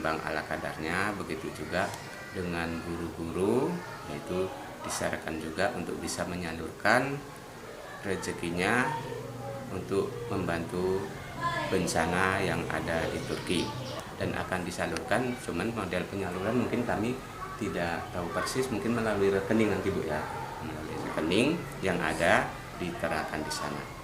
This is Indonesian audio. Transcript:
menyumbang ala kadarnya, begitu juga dengan guru-guru, yaitu disarankan juga untuk bisa menyalurkan rezekinya untuk membantu bencana yang ada di Turki, dan akan disalurkan, cuman model penyaluran mungkin kami tidak tahu persis, mungkin melalui rekening nanti Bu ya, melalui rekening yang ada diterapkan di sana.